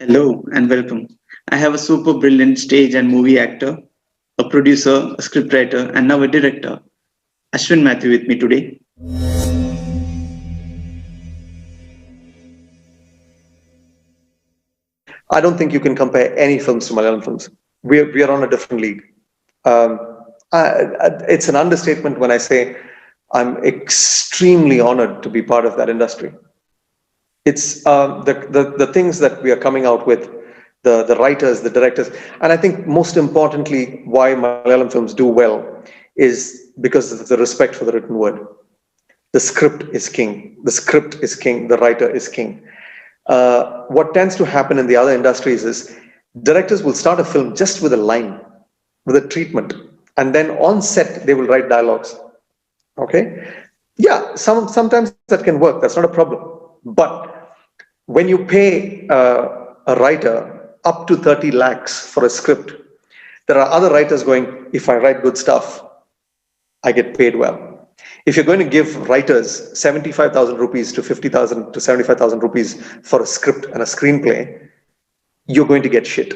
Hello and welcome. I have a super brilliant stage and movie actor, a producer, a scriptwriter, and now a director, Ashvin Matthew, with me today. I don't think you can compare any films to Malayalam films. We are on a different league. Um, it's an understatement when I say I'm extremely honored to be part of that industry. It's the things that we are coming out with, the writers, the directors, and I think most importantly, why Malayalam films do well is because of the respect for the written word. The script is king. The script is king. The writer is king. What tends to happen in the other industries is directors will start a film just with a line, with a treatment, and then on set they will write dialogues. Okay, yeah, sometimes that can work. That's not a problem. But when you pay a writer up to 30 lakhs for a script, there are other writers going, if I write good stuff, I get paid well. If you're going to give writers 75,000 rupees to 50,000 to 75,000 rupees for a script and a screenplay, you're going to get shit.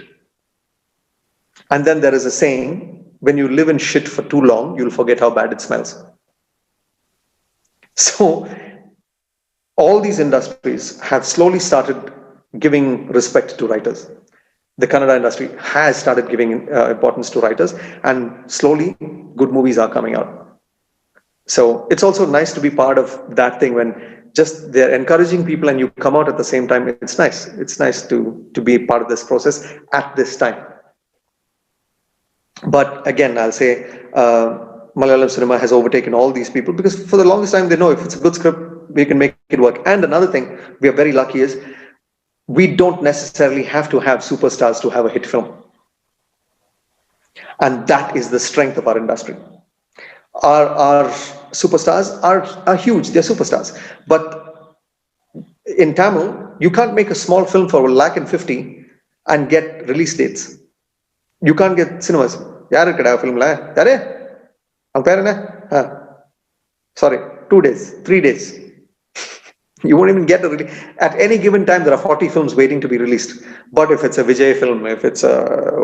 And then there is a saying, when you live in shit for too long, you'll forget how bad it smells. So all these industries have slowly started giving respect to writers. The Kannada industry has started giving importance to writers, and slowly good movies are coming out. So it's also nice to be part of that thing when just they're encouraging people and you come out at the same time. It's nice. It's nice to be part of this process at this time. But again, I'll say Malayalam cinema has overtaken all these people because for the longest time they know if it's a good script, we can make it work. And another thing we are very lucky is we don't necessarily have to have superstars to have a hit film. And that is the strength of our industry. Our superstars are huge, they're superstars. But in Tamil, you can't make a small film for 1,50,000 and get release dates. You can't get cinemas. Yaru kada film la? Yare? Ang pera Sorry, 2 days, 3 days. You won't even get a release. At any given time, there are 40 films waiting to be released. But if it's a Vijay film, if it's a,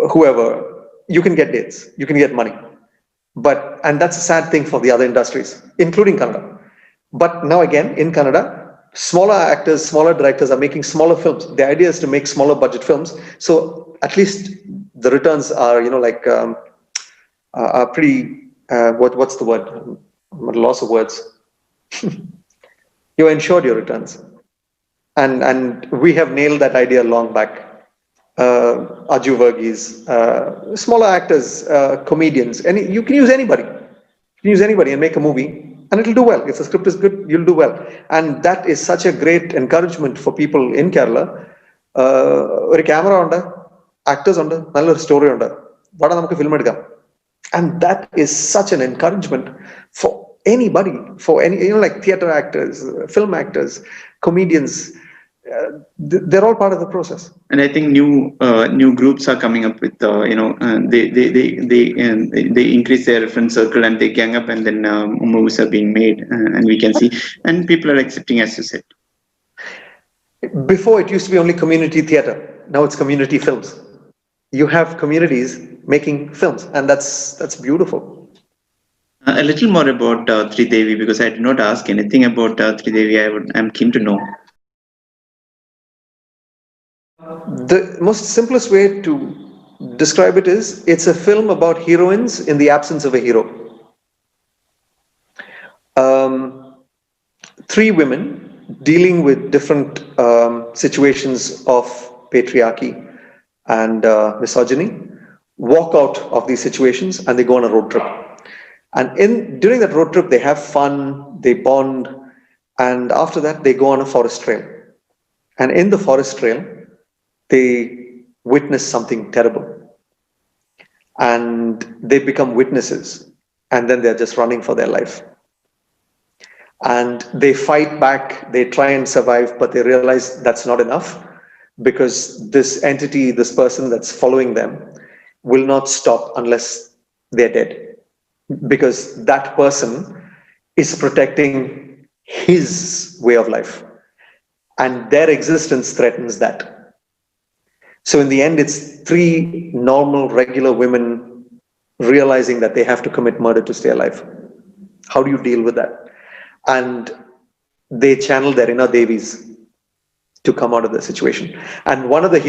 whoever, you can get dates, you can get money. And that's a sad thing for the other industries, including Kannada. But now again, in Kannada, smaller actors, smaller directors are making smaller films. The idea is to make smaller budget films. So at least the returns are, are pretty, what's the word? I'm at a loss of words. You're ensured your returns. And we have nailed that idea long back. Aju Verghese, smaller actors, comedians, you can use anybody. You can use anybody and make a movie and it'll do well. If the script is good, you'll do well. And that is such a great encouragement for people in Kerala. A camera under, actors under, nalla story under. Vada namukku film edukam. And that is such an encouragement for anybody, for any, like theater actors, film actors, comedians. They're all part of the process. And I think new groups are coming up with they increase their friend circle and they gang up and then movies are being made and we can see and people are accepting, as you said. Before it used to be only community theater. Now it's community films. You have communities making films, and that's beautiful. A little more about Devi, because I did not ask anything about Devi. I'm keen to know. The most simplest way to describe it is it's a film about heroines in the absence of a hero. 3 women dealing with different situations of patriarchy and misogyny walk out of these situations and they go on a road trip. And during that road trip, they have fun, they bond, and after that, they go on a forest trail. And in the forest trail, they witness something terrible. And they become witnesses, and then they're just running for their life. And they fight back, they try and survive, but they realize that's not enough because this entity, this person that's following them, will not stop unless they're dead. Because that person is protecting his way of life. and their existence threatens that. So in the end, it's three normal, regular women realizing that they have to commit murder to stay alive. How do you deal with that? And they channel their inner Devis to come out of the situation. And one of the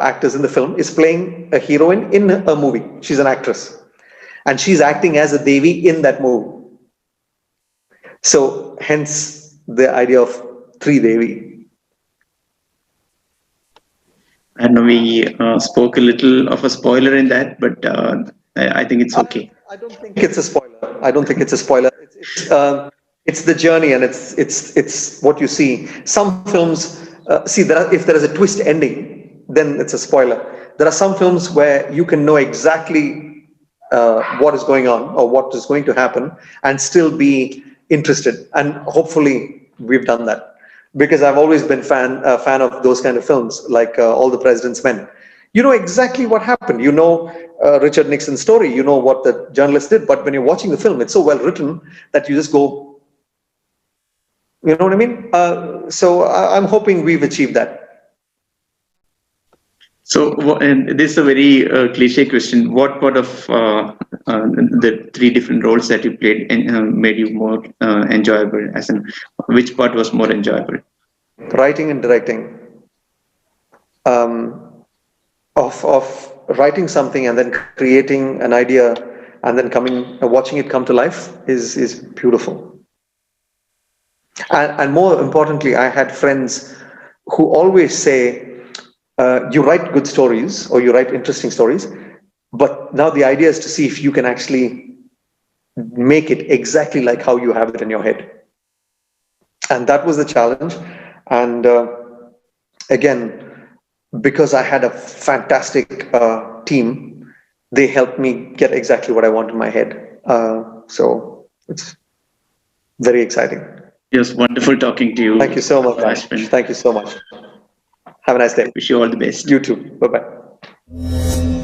actors in the film is playing a heroine in a movie. She's an actress. And she's acting as a Devi in that movie. So hence the idea of three Devi. And we spoke a little of a spoiler in that, but I think it's okay. I don't think it's a spoiler. I don't think it's a spoiler. It's the journey, and it's what you see. Some films, if there is a twist ending, then it's a spoiler. There are some films where you can know exactly what is going on or what is going to happen and still be interested. And hopefully we've done that, because I've always been a fan of those kind of films, like All the President's Men. You know exactly what happened. You know Richard Nixon's story. You know what the journalist did. But when you're watching the film, it's so well written that you just go, you know what I mean? So I'm hoping we've achieved that. So, and this is a very cliche question. What part of the three different roles that you played made you more enjoyable? As in, which part was more enjoyable? Writing and directing. Of writing something and then creating an idea and then watching it come to life is beautiful. And more importantly, I had friends who always say, you write good stories or you write interesting stories, but now the idea is to see if you can actually make it exactly like how you have it in your head. And that was the challenge. And again, because I had a fantastic team, they helped me get exactly what I want in my head. So it's very exciting. It was wonderful talking to you. Thank you so much, Ashvin. Thank you so much. Have a nice day. Wish you all the best. You too. Bye-bye.